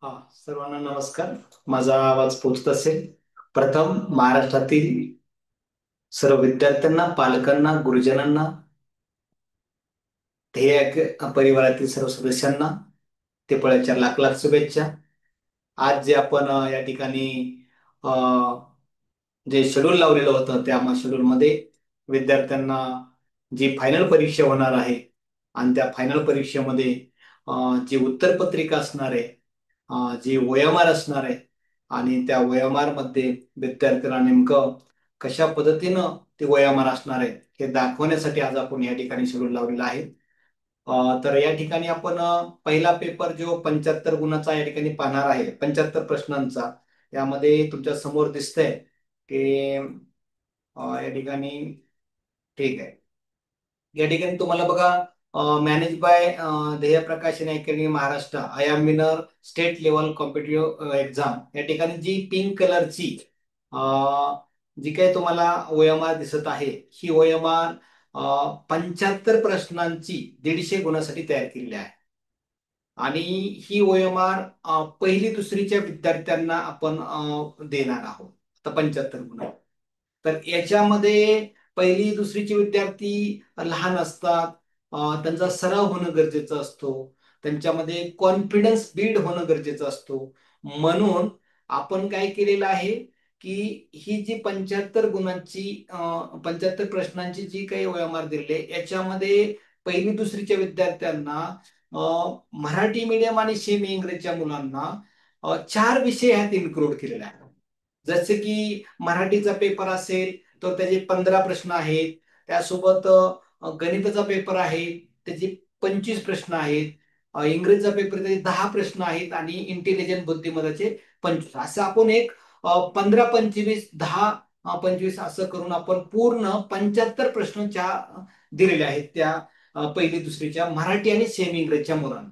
हा, सर्वांना नमस्कार. माझा आवाज पोहोचत असेल. प्रथम महाराष्ट्रातील सर्व विद्यार्थ्यांना, पालकांना, गुरुजनांना, ध्येय परिवारातील सर्व सदस्यांना ते लाख लाख शुभेच्छा. आज जे आपण या ठिकाणी अ, जे शेड्यूल लावलेलं होतं त्या शेड्यूल मध्ये विद्यार्थ्यांना जी फायनल परीक्षा होणार आहे आणि त्या फायनल परीक्षेमध्ये जी उत्तरपत्रिका असणार आहे, जी OMR असणार आहे आणि त्या OMR मध्ये विद्यार्थ्यांना नेमकं कशा पद्धतीनं ते OMR असणार आहे हे दाखवण्यासाठी आज आपण या ठिकाणी शेड्यूल लावलेला आहे. तर या ठिकाणी आपण पहिला पेपर जो 75 गुणाचा या ठिकाणी पाहणार आहे, 75 प्रश्नांचा. यामध्ये तुमच्या समोर दिसतंय की या ठिकाणी ठीक आहे. या ठिकाणी तुम्हाला बघा, मॅनेज बाय ध्येय प्रकाशन academy Maharashtra I am winner state level competitive exam, या ठिकाणी जी पिंक कलरची जी काही तुम्हाला OMR दिसत आहे, ही OMR 75 प्रश्नांची 150 गुणासाठी तयार केलेली आहे. आणि ही OMR पहिली दुसरीच्या विद्यार्थ्यांना आपण देणार आहोत. आता 75 गुण. तर याच्यामध्ये पहिली दुसरीचे विद्यार्थी लहान असतात. त्यांचा सराव होणं गरजेचं असतो. त्यांच्यामध्ये कॉन्फिडन्स बिल्ड होणं गरजेचं असतो. म्हणून आपण काय केलेलं आहे की ही जी 75 गुणांची 75 प्रश्नांची जी काही OMR दिली आहे, याच्यामध्ये पहिली दुसरीच्या विद्यार्थ्यांना मराठी मीडियम आणि सेमी इंग्रजीच्या मुलांना 4 विषय ह्यात इन्क्लूड केलेले आहेत. जसे की मराठीचा पेपर असेल तर त्याचे 15 प्रश्न आहेत. त्यासोबत गणिताचा पेपर आहे, त्याचे 25 प्रश्न आहेत. इंग्रजीचा पेपर त्याचे 10 प्रश्न आहेत आणि इंटेलिजंट बुद्धिमत्ताचे 25. असं आपण एक 15 25 10 25 असं करून आपण पूर्ण 75 प्रश्नांच्या दिलेले आहेत त्या पहिली दुसरीच्या मराठी आणि सेमी इंग्रजीच्या मुलांना.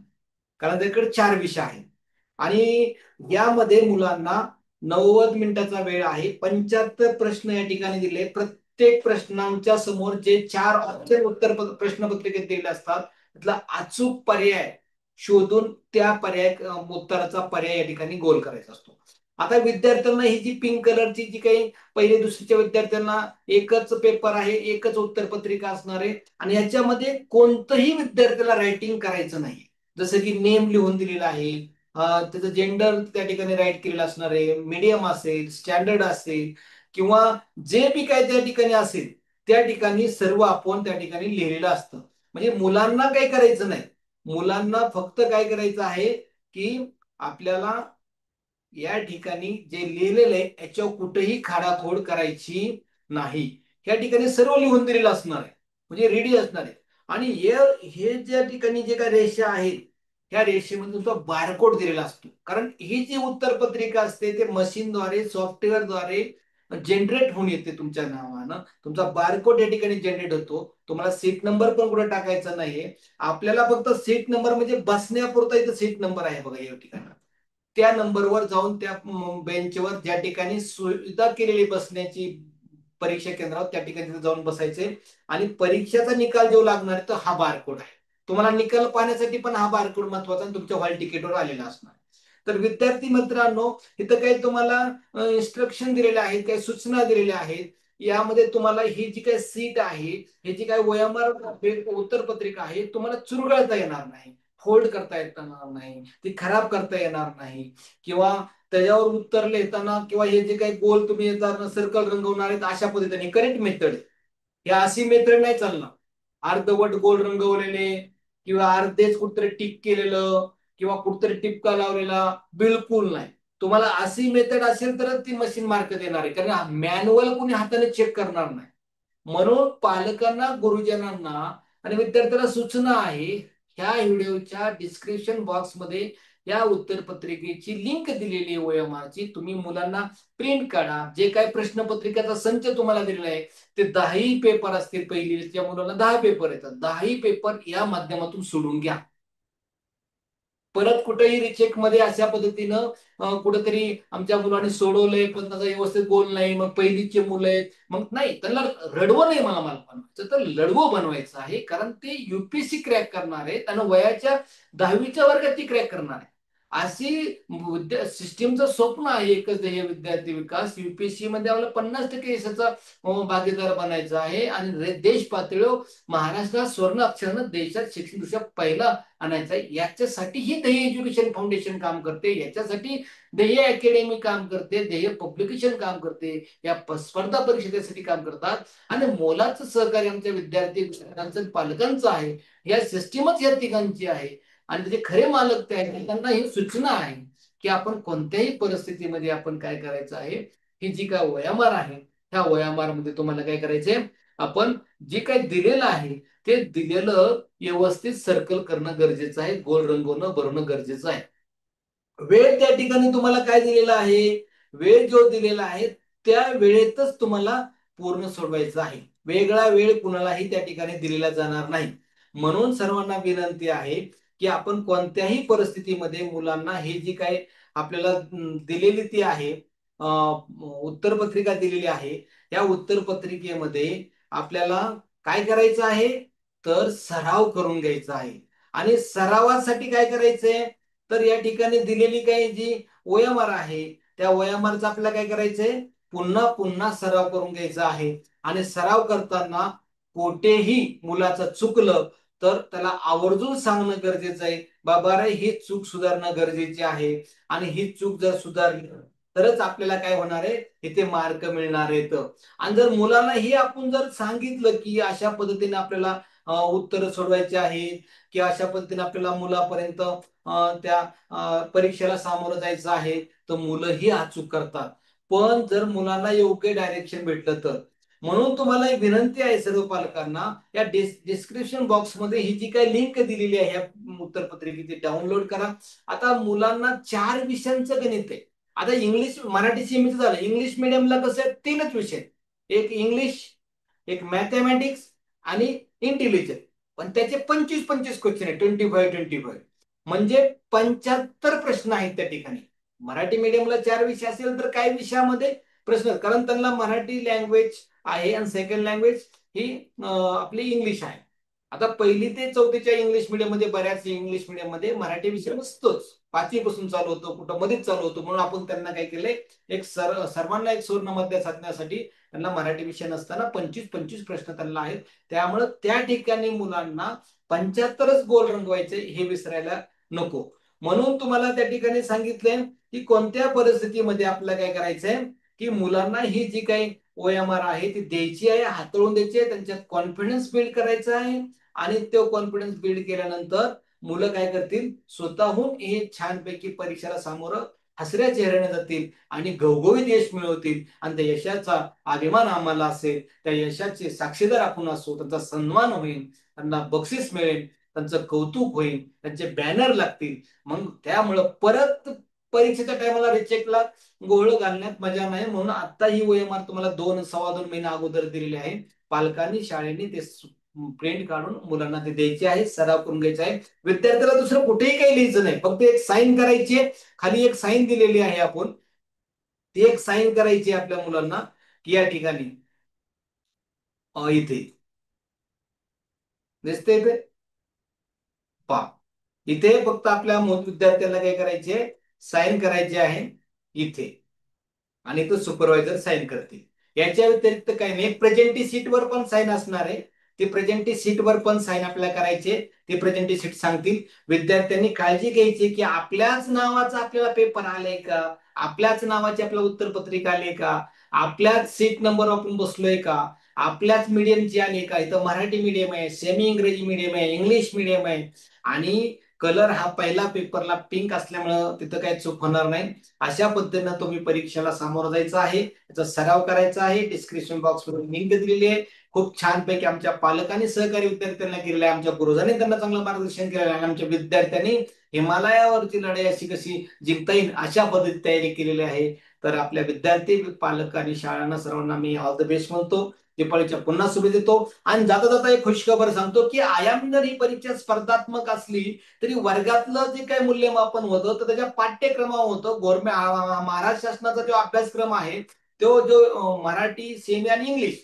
कारण त्याकडे 4 विषय आहेत आणि यामध्ये मुलांना 90 मिनिटाचा वेळ आहे. 75 प्रश्न या ठिकाणी दिले. प्रत्येक प्रश्नांच्या समोर जे 4 ऑप्शन उत्तर प्रश्नपत्रिकेत दिलेले असतात, त्यातला अचूक पर्याय शोधून त्या उत्तराचा पर्याय या ठिकाणी गोल करायचा असतो. आता विद्यार्थ्यांना ही जी पिंक कलरची जी काही पहिले दुसरीच्या विद्यार्थ्यांना एकच पेपर आहे, एकच उत्तरपत्रिका असणार आहे आणि याच्यामध्ये कोणतंही विद्यार्थ्याला रायटिंग करायचं नाही. जसं की नेम लिहून दिलेला आहे, त्याचं जेंडर त्या ठिकाणी राईट केलेलं असणार आहे, मीडियम असेल, स्टँडर्ड असेल किंवा जे बी काय त्या ठिकाणी असेल त्या ठिकाणी सर्व आपण त्या ठिकाणी लिहिलेलं असतं. म्हणजे मुलांना काही करायचं नाही. मुलांना फक्त काय करायचं आहे की आपल्याला या ठिकाणी जे लिहिलेलं आहे याच्यावर कुठेही खाडाखोड करायची नाही. या ठिकाणी सर्व लिहून दिलेलं असणार आहे, म्हणजे रेडी असणार आहे. आणि हे ज्या ठिकाणी जे काही रेषा आहेत, ह्या रेषेमध्ये तुमचा बारकोड दिलेला असतो. कारण ही जी उत्तरपत्रिका असते ते मशीनद्वारे, सॉफ्टवेअरद्वारे जनरेट होऊन येते तुमच्या नावानं. तुमचा बारकोड या ठिकाणी जनरेट होतो. तुम्हाला सीट नंबर पण कुठे टाकायचा नाहीये. आपल्याला फक्त सीट नंबर म्हणजे बसण्यापुरता इथं सीट नंबर आहे बघा या ठिकाणी. त्या नंबरवर जाऊन त्या बेंचवर ज्या ठिकाणी सुविधा केलेली बसण्याची परीक्षा केंद्रावर त्या ठिकाणी जाऊन बसायचे आणि परीक्षेचा निकाल जो लागणार आहे तो हा बारकोड आहे. तुम्हाला निकाल पाहण्यासाठी पण हा बारकोड महत्वाचा आणि तुमच्या हॉल तिकीटवर आलेला असणार. तर विद्यार्थी मित्रांनो, इथं काही तुम्हाला इन्स्ट्रक्शन दिलेले आहेत, काही सूचना दिलेल्या आहेत. यामध्ये तुम्हाला ही जी काही सीट आहे, ही जी काही OMR उत्तरपत्रिका आहे, तुम्हाला चुरगळता येणार नाही, फोल्ड करता येणार नाही, ती खराब करता येणार नाही किंवा त्याच्यावर उत्तर लिहिताना किंवा हे जे काही गोल तुम्ही सर्कल रंगवणार आहेत अशा पद्धतीने करेक्ट मेथड. ही अशी मेथड नाही चालणार. अर्धवट गोल रंगवलेले किंवा अर्धेच कुठतरी टिक केलेलं किंवा कुठतरी टिपका लावलेला बिलकुल नाही. तुम्हाला अशी मेथड असेल तरच ती मशीन मार्क देणार आहे, कारण मॅन्युअल कुणी हाताने चेक करणार नाही. म्हणून पालकांना, गुरुजनांना आणि विद्यार्थ्यांना सूचना आहे, ह्या व्हिडिओच्या डिस्क्रिप्शन बॉक्समध्ये या उत्तरपत्रिकेची लिंक दिलेली आहे OMR ची. तुम्ही मुलांना प्रिंट काढा. जे काही प्रश्नपत्रिकेचा संच तुम्हाला दिलेला आहे ते 10ही पेपर असतील, पहिलीच्या मुलांना 10 पेपर येतात, 10ही पेपर या माध्यमातून सोडून घ्या. परत कुठेही रिचेक मध्ये अशा पद्धतीनं कुठेतरी आमच्या मुलांनी सोडवलंय पण त्याचा व्यवस्थित गोल नाही, मग पहिलीचे मुलं आहेत, मग नाही त्यांना रडवं नाही. मला बनवायचं तर लढवं बनवायचं आहे, कारण ते UPSC क्रॅक करणार आहे. त्यांना वयाच्या 10वीच्या वर्गात ती क्रॅक करणार आहे. अशी सिस्टीमचं स्वप्न आहे एकच ध्येय विद्यार्थी विकास. युपीएससी मध्ये आम्हाला 50% यशाचा भागीदार बनायचं आहे आणि देश पातळीवर महाराष्ट्रात स्वर्ण अक्षरानं देशात शिक्षण दृष्ट्या पहिला आणायचा आहे. याच्यासाठी ही ध्येय एज्युकेशन फाउंडेशन काम करते, याच्यासाठी ध्येय अकॅडमी काम करते, ध्येय पब्लिकेशन काम करते, या स्पर्धा परीक्षेसाठी काम करतात. आणि मोलाचं सहकार्य आमच्या विद्यार्थी पालकांचं आहे. या सिस्टीमच या ठिकाणची आहे आणि त्याचे खरे मालक ते आहेत. त्यांना ही सूचना आहे की आपण कोणत्याही परिस्थितीमध्ये आपण काय करायचं आहे. ही जी काय वयामार आहे त्या वयामारमध्ये तुम्हाला काय करायचंय, आपण जे काही दिलेलं आहे ते दिलेलं व्यवस्थित सर्कल करणं गरजेचं आहे, गोल रंगवणं भरणं गरजेचं आहे. वेळ त्या ठिकाणी तुम्हाला काय दिलेला आहे, वेळ जो दिलेला आहे त्या वेळेतच तुम्हाला पूर्ण सोडवायचं आहे. वेगळा वेळ कुणालाही त्या ठिकाणी दिलेला जाणार नाही. म्हणून सर्वांना विनंती आहे की आपण कोणत्याही परिस्थितीमध्ये मुलांना हे जी काय आपल्याला दिलेली ती आहे, उत्तरपत्रिका दिलेली आहे, या उत्तरपत्रिकेमध्ये आपल्याला काय करायचं आहे, तर सराव करून घ्यायचा आहे. आणि सरावासाठी काय करायचंय, तर या ठिकाणी दिलेली काही जी ओएमआर आहे त्या ओएमआरचा आपल्याला काय करायचंय, पुन्हा पुन्हा सराव करून घ्यायचा आहे. आणि सराव करताना कोठेही मुलाचं चुकलं तर त्याला आवर्जून सांगणं गरजेचं आहे, बाबा रे ही चूक सुधारणं गरजेची आहे. आणि ही चूक जर सुधारली तरच आपल्याला काय होणार आहे, इथे मार्क मिळणार आहेत. आणि जर मुलांना हे आपण जर सांगितलं की अशा पद्धतीने आपल्याला उत्तर सोडवायचे आहेत, की अशा पद्धतीने आपल्याला मुलापर्यंत त्या परीक्षेला सामोरं जायचं आहे, तर मुलंही अचूक करतात. पण जर मुलांना योग्य डायरेक्शन भेटलं तर. म्हणून तुम्हाला एक विनंती आहे सर्व पालकांना, या डिस्क्रिप्शन बॉक्समध्ये ही जी काही लिंक दिलेली आहे या उत्तरपत्रिकेची डाउनलोड करा. आता मुलांना 4 विषयांचं गणित आहे. आता इंग्लिश मराठी सीमित झालं. इंग्लिश मिडियमला कसं आहे, 3च विषय, एक इंग्लिश, एक मॅथमॅटिक्स आणि इंटेलिजन्स. पण त्याचे 25-25 क्वेश्चन आहे, 25-25, म्हणजे 75 प्रश्न आहेत त्या ठिकाणी. मराठी मीडियमला 4 विषय असेल तर काही विषयामध्ये प्रश्न, कारण त्यांना मराठी लँग्वेज आहे आणि सेकंड लँग्वेज ही आपली इंग्लिश आहे. आता 1ली ते 4थीच्या इंग्लिश मिडियम मध्ये बऱ्याच इंग्लिश मिडियम मध्ये मराठी विषय नसतोच, 5वी पासून चालू होतो, कुठं मध्येच चालू होतो. म्हणून आपण त्यांना काय केलंय, एक सर्वांना एक सुवर्ण मध्य साधण्यासाठी त्यांना मराठी विषय नसताना 25-25 प्रश्न त्यांना आहेत. त्यामुळे त्या ठिकाणी मुलांना 75च गोल रंगवायचे हे विसरायला नको. म्हणून तुम्हाला त्या ठिकाणी सांगितलंय की कोणत्या परिस्थितीमध्ये आपल्याला काय करायचंय, की मुलांना ही जी काही ओएमआर आहे ती द्यायची आहे, हाताळून द्यायची आहे, त्यांच्यात कॉन्फिडन्स बिल्ड करायचा आहे. आणि तो कॉन्फिडन्स बिल्ड केल्यानंतर मुलं काय करतील, स्वतःहून हे छानपैकी परीक्षेला सामोरं हसऱ्या चेहऱ्याने जातील आणि घवघवीत यश मिळवतील. आणि त्या यशाचा अभिमान आम्हाला असेल, त्या यशाचे साक्षीदार आपण असू, त्यांचा सन्मान होईल, त्यांना बक्षीस मिळेल, त्यांचं कौतुक होईल, त्यांचे बॅनर लागतील. मग त्यामुळं परत परीक्षेच्या टायमाला रिचेकला गोळ घालण्यात मजा नाही. म्हणून आता ही ओएमआर तुम्हाला 2-2.25 महिने अगोदर दिलेली आहे. पालकांनी शाळेने ते प्रिंट काढून मुलांना ते द्यायचे आहे, सराव करून घ्यायचा आहे. विद्यार्थ्याला दुसरं कुठेही काही लिहायचं नाही, फक्त एक साईन करायची आहे. खाली एक साईन दिलेली आहे, आपण ती एक साईन करायची आहे आपल्या मुलांना, की या ठिकाणी इथे दिसते, इथे पा, इथे फक्त आपल्या विद्यार्थ्याला काय करायचे, साईन करायचे आहे इथे. आणि तो सुपरवायझर साईन करते. याच्या व्यतिरिक्त काही नाही. प्रेझेंटी सीटवर पण साईन असणार आहे, ते प्रेझेंटी सीटवर पण साईन आपल्याला करायचे. ते प्रेझेंटी सीट सांगतील. विद्यार्थ्यांनी काळजी घ्यायची की आपल्याच नावाचा आपल्याला पेपर आलाय का, आपल्याच नावाची आपल्याला उत्तरपत्रिका आली का, आपल्याच सीट नंबर आपण बसलोय का, आपल्याच मीडियमची आली का. इथं मराठी मीडियम आहे, सेमी इंग्रजी मीडियम आहे, इंग्लिश मीडियम आहे. आणि कलर हा पहिला पेपरला पिंक असल्यामुळं तिथं काही चूक होणार नाही. अशा पद्धतीनं तुम्ही परीक्षेला सामोरं जायचं आहे, त्याचा सराव करायचा आहे. डिस्क्रिप्शन बॉक्स मध्ये लिंक दिलेली आहे. खूप छानपैकी आमच्या पालकांनी सहकारी विद्यार्थ्यांना केलेलं आहे, आमच्या गुरुजांनी त्यांना चांगलं मार्गदर्शन केलेलं आहे. आमच्या विद्यार्थ्यांनी हिमालयावरची लढाई अशी कशी जिंकता येईल अशा पद्धती तयारी केलेली आहे. तर आपल्या विद्यार्थी पालक आणि शाळांना सर्वांना मी ऑल द बेस्ट म्हणतो. दिपाळीच्या पुन्हा शुभेच्छा देतो. आणि जाता जाता एक खुशखबर सांगतो की आयाम जर ही परीक्षा स्पर्धात्मक असली तरी वर्गातलं जे काही मूल्यमापन होतं तर त्याच्या पाठ्यक्रमावर होतं. महाराष्ट्र शासनाचा जो अभ्यासक्रम आहे तो जो मराठी, सेमी आणि इंग्लिश,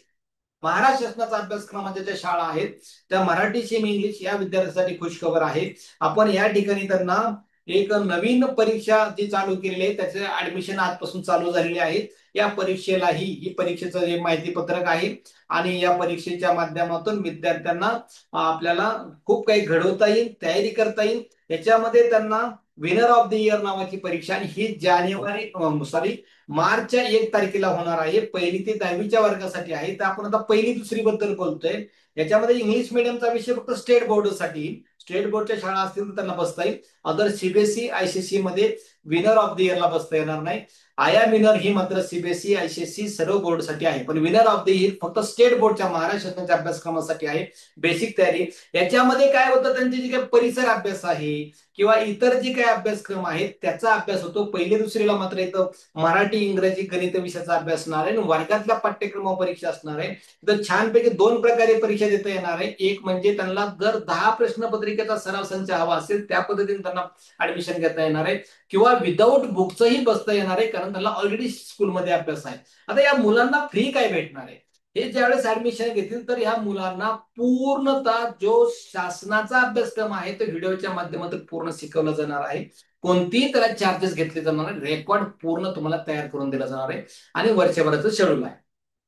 महाराष्ट्र शासनाचा अभ्यासक्रमाच्या ज्या शाळा आहेत त्या मराठी, सेमी, इंग्लिश या विद्यार्थ्यांसाठी खुशखबर आहे. आपण या ठिकाणी त्यांना एक नवीन परीक्षा जी चालू केलेली आहे त्याचे ऍडमिशन आजपासून चालू झालेले आहेत. या परीक्षेलाही ही परीक्षेचं जे माहिती पत्रक आहे आणि या परीक्षेच्या माध्यमातून विद्यार्थ्यांना आपल्याला खूप काही घडवता येईल, तयारी करता येईल. याच्यामध्ये त्यांना विनर ऑफ द इयर नावाची परीक्षा आणि ही जानेवारी मार्चच्या 1 तारखेला होणार आहे. 1ली ते 10वीच्या वर्गासाठी आहे. तर आपण आता 1ली-2री बद्दल बोलतोय. याच्यामध्ये इंग्लिश मिडियमचा विषय फक्त स्टेट बोर्डसाठी, स्टेट बोर्डच्या शाळा असतील तर त्यांना बसता येईल. अदर सीबीएसई आयसीएसई मध्ये विनर ऑफ द इयरला बसता येणार नाही. आया विनर ही मात्र सीबीएसई आयसीएसई सर्व बोर्डसाठी आहे, पण विनर ऑफ द इयर फक्त स्टेट बोर्डच्या महाराष्ट्र अभ्यासक्रमासाठी आहे. बेसिक तयारी याच्यामध्ये काय होतं, त्यांचे जे काही परिसर अभ्यास आहे किंवा इतर जे काही अभ्यासक्रम आहेत त्याचा अभ्यास होतो. 1ली-2रीला मात्र इथं मराठी, इंग्रजी, गणित विषयाचा अभ्यास असणार आहे आणि वर्गातल्या पाठ्यक्रम परीक्षा असणार आहे. तर छानपैकी 2 प्रकारे परीक्षा देता येणार आहे. एक म्हणजे त्यांना जर 10 प्रश्नपत्रिकेचा सराव संच हवा असेल त्या पद्धतीने त्यांना ऍडमिशन घेता येणार आहे, किंवा विदाऊट बुकचंही बसता येणार आहे, कारण त्यांना ऑलरेडी स्कूलमध्ये अभ्यास आहे. आता या मुलांना फ्री काय भेटणार आहे, हे ज्यावेळेस ऍडमिशन घेतील तर ह्या मुलांना पूर्णतः जो शासनाचा अभ्यासक्रम आहे तो व्हिडिओच्या माध्यमातून पूर्ण शिकवला जाणार आहे. कोणतीही त्याला चार्जेस घेतले जाणार नाही. रेकॉर्ड पूर्ण तुम्हाला तयार करून दिला जाणार आहे आणि वर्षभराचं शेड्यूल आहे.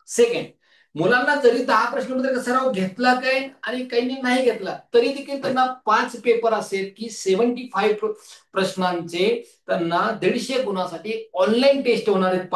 सेकंड, मुलांना जरी 10 प्रश्नपत्रिका सराव घेतला काय आणि काही नाही घेतला तरी देखील त्यांना 5 पेपर असेल की 75 प्रश्नांचे त्यांना 150 गुणासाठी ऑनलाईन टेस्ट होणार आहेत.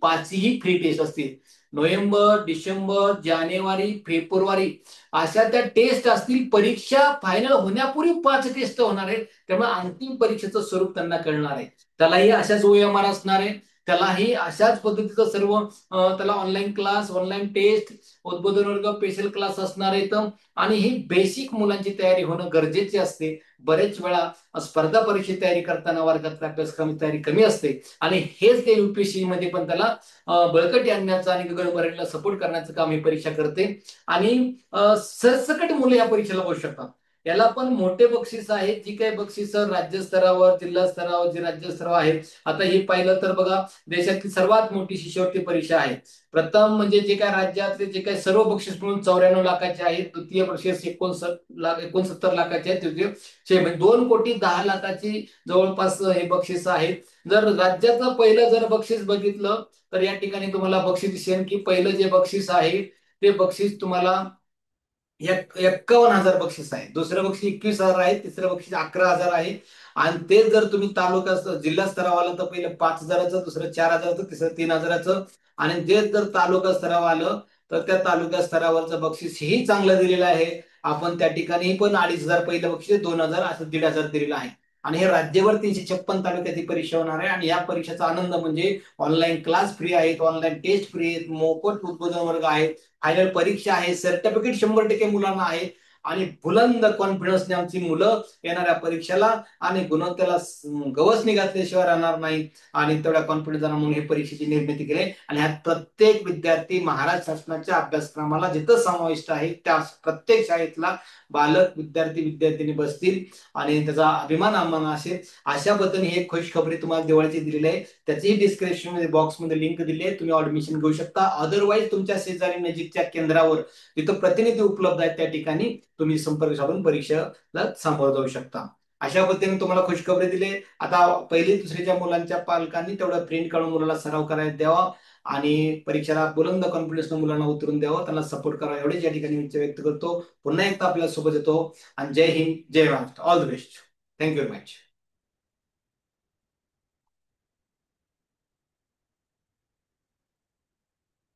पाचही फ्री टेस्ट असतील. नोव्हेंबर, डिसेंबर, जानेवारी, फेब्रुवारी अशा त्या टेस्ट असतील. परीक्षा फायनल होण्यापूर्वी 5 टेस्ट होणार आहेत. त्यामुळे अंतिम परीक्षेचं स्वरूप त्यांना कळणार आहे. त्यालाही अशाच ओएमआर असणार आहे. त्यालाही अशाच पद्धतीचं सर्व त्याला ऑनलाईन क्लास, ऑनलाईन टेस्ट, उद्बोधन वर्ग, स्पेशल क्लास असणार आहेत. आणि ही बेसिक मुलांची तयारी होणं गरजेचे असते. बरेच वेळा स्पर्धा परीक्षेची तयारी करताना वर्गातल्या अभ्यासक्रमाची तयारी कमी असते आणि हेच ते युपीएससी मध्ये पण त्याला बळकटी आणण्याचं आणि गगन भरारीला सपोर्ट करण्याचं काम ही परीक्षा करते. आणि सरसकट मुले या परीक्षेला बसू शकतात. याला पण मोठे बक्षीस आहेत. जी काही बक्षीस राज्यस्तरावर, जिल्हा स्तरावर, जे राज्यस्तरावर आहेत. आता हे पाहिलं तर बघा, देशातली सर्वात मोठी शिष्यवृत्ती परीक्षा आहे. प्रथम म्हणजे जे काही राज्यातले जे काही सर्व बक्षीस मिळून 94 लाखाचे आहेत. द्वितीय बक्षीस 69 लाखाचे आहेत. तृतीय म्हणजे 2,10,00,000ची जवळपास हे बक्षीस आहेत. जर राज्याचं पहिलं जर बक्षीस बघितलं तर या ठिकाणी तुम्हाला बक्षीस दिसेल की पहिलं जे बक्षीस आहे ते बक्षीस तुम्हाला 51,000 बक्षीस आहे. दुसरं बक्षीस 21,000 आहे. तिसरं बक्षीस 11,000 आहे. आणि तेच जर तुम्ही तालुका जिल्हा स्तरावर आलं तर पहिलं 5,000चं, दुसरं 4,000चं, तिसरं 3,000चं. आणि तेच जर तालुका स्तरावर आलं तर त्या तालुका स्तरावरचं बक्षीस ही चांगलं दिलेलं आहे. आपण त्या ठिकाणी पण 2,500 पहिलं बक्षीस, 2,000 असं 1,500 दिलेलं आहे. आणि हे राज्यभर 356 तालुक्यात परीक्षा होणार आहे. आणि या परीक्षेचा आनंद म्हणजे ऑनलाईन क्लास फ्री आहेत, ऑनलाईन टेस्ट फ्री आहेत, मोफत उद्बोधन वर्ग आहेत, फायनल परीक्षा आहे, सर्टिफिकेट 100% मुलांना आहे. आणि बुलंद कॉन्फिडन्सने आमची मुलं येणाऱ्या परीक्षेला आणि गुणवत्तेला गवसणी घातल्याशिवाय राहणार नाही. आणि तेवढ्या कॉन्फिडन्स म्हणून ही परीक्षेची निर्मिती केली. आणि ह्यात प्रत्येक विद्यार्थी महाराष्ट्र शासनाच्या अभ्यासक्रमाला जिथं समाविष्ट आहे त्या प्रत्येक शाळेतला बालक, विद्यार्थी, विद्यार्थिनी बसतील आणि त्याचा अभिमान आम्हाला असेल. अशा पद्धतीने ही एक खुशखबरी तुम्हाला दिवाळीची दिलेली आहे. त्याचीही डिस्क्रिप्शन मध्ये बॉक्समध्ये लिंक दिली आहे. तुम्ही ऍडमिशन घेऊ शकता. अदरवाईज तुमच्या शेजारी नजीकच्या केंद्रावर तिथं प्रतिनिधी उपलब्ध आहेत त्या ठिकाणी तुम्ही संपर्क साधून परीक्षेला सामोरं जाऊ शकता. अशा पद्धतीने तुम्हाला खुशखबरी दिली. आता 1ली-2रीच्या मुलांच्या पालकांनी तेवढा प्रिंट काढून मुलाला सराव करायला द्यावा आणि परीक्षेला बुलंद कॉन्फिडन्स मुलांना उतरून द्यावं, त्यांना सपोर्ट करावा, एवढेच या ठिकाणी इच्छा व्यक्त करतो. पुन्हा एकदा आपल्या सोबत येतो. आणि जय हिंद, जय Maharashtra, all the best. Thank you very much.